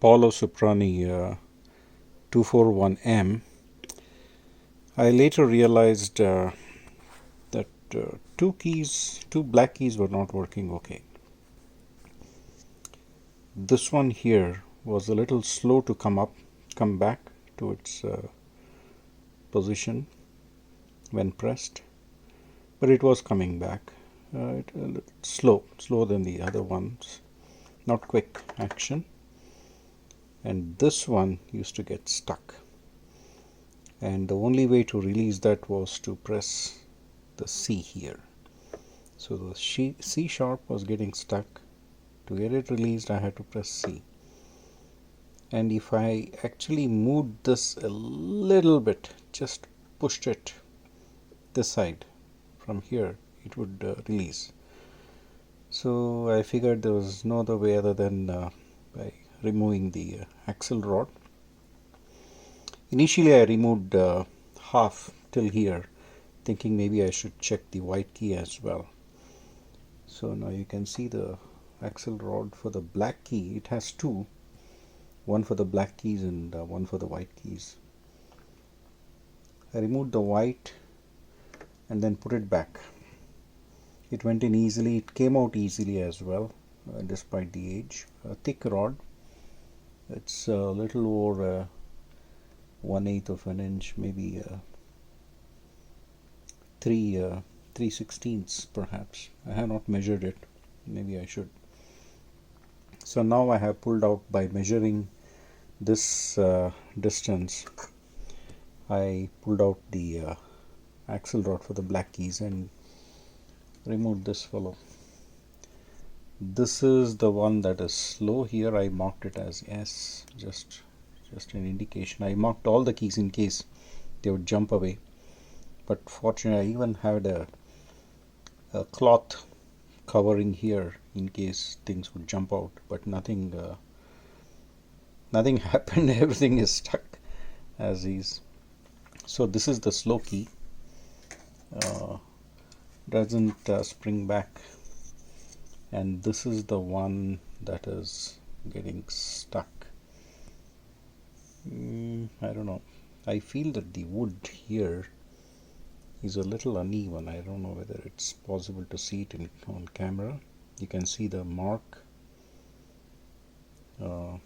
Paolo Soprani 241M. I later realized that two black keys were not working okay. This one here was a little slow to come back to its position when pressed, but it was coming back. Slower than the other ones, not quick action. And this one used to get stuck, and the only way to release that was to press the C here. So the C sharp was getting stuck. To get it released, I had to press C. And if I actually moved this a little bit, just pushed it this side from here, it would release. So I figured there was no other way other than by removing the axle rod. Initially I removed half till here, thinking maybe I should check the white key as well. So now you can see the axle rod for the black key. It has two, one for the black keys and one for the white keys. I removed the white and then put it back. It went in easily. It came out easily as well, despite the age. A thick rod. It's a little over 1/8 of an inch, maybe 3/16 perhaps. I have not measured it. Maybe I should. So now I have pulled out, by measuring this distance, I pulled out the axle rod for the black keys and removed this fellow. This is the one that is slow. Here I marked it as S, just an indication. I marked all the keys in case they would jump away, but fortunately I even had a cloth covering here in case things would jump out, but nothing happened. Everything is stuck as is. So this is the slow key. Doesn't spring back, and this is the one that is getting stuck. I don't know. I feel that the wood here is a little uneven. I don't know whether it's possible to see it on camera. You can see the mark. I'm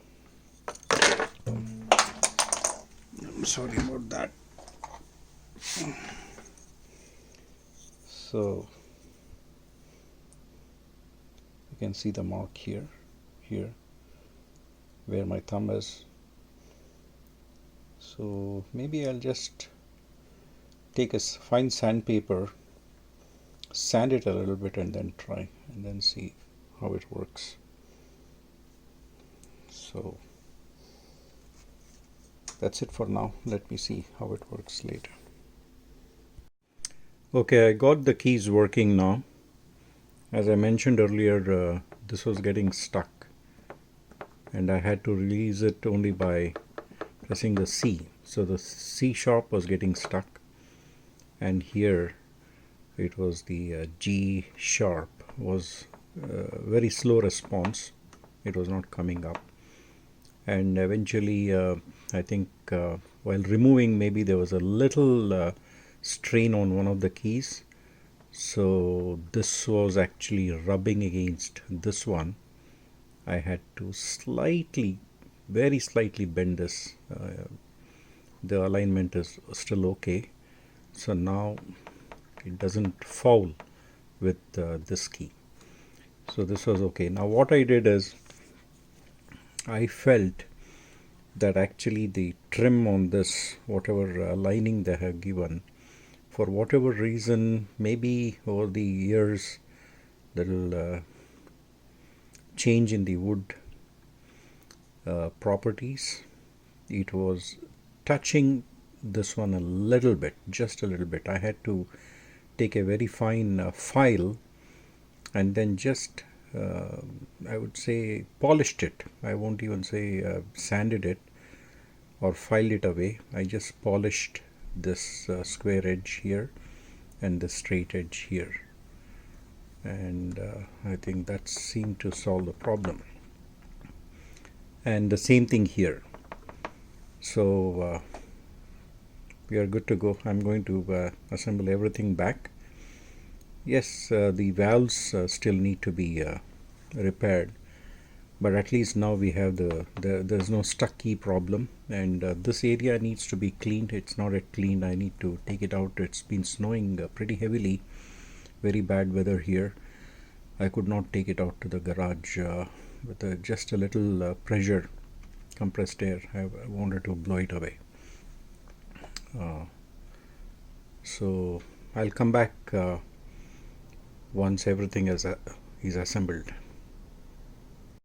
sorry about that. So you can see the mark here where my thumb is. So maybe I'll just take a fine sandpaper, sand it a little bit, and then try and then see how it works. So that's it for now. Let me see how it works later. Okay, I got the keys working now. As I mentioned earlier, this was getting stuck, and I had to release it only by pressing the C. So the C sharp was getting stuck, and here it was the G sharp was very slow response. It was not coming up, and eventually I think while removing, maybe there was a little strain on one of the keys, so this was actually rubbing against this one. I had to very slightly bend this. The alignment is still okay, so now it doesn't foul with this key. So this was okay. Now what I did is, I felt that actually the trim on this, whatever lining they have given, for whatever reason, maybe over the years, little change in the wood properties, it was touching this one a little bit, just a little bit. I had to take a very fine file and then just I would say polished it. I won't even say sanded it or filed it away. I just polished this square edge here and the straight edge here, and I think that seemed to solve the problem. and the same thing here. So we are good to go. I'm going to assemble everything back. Yes, the valves still need to be repaired, but at least now we have there's no stuck key problem, and this area needs to be cleaned. It's not yet cleaned. I need to take it out. It's been snowing pretty heavily, very bad weather here. I could not take it out to the garage with just a little pressure, compressed air. I wanted to blow it away. So I'll come back once everything is assembled.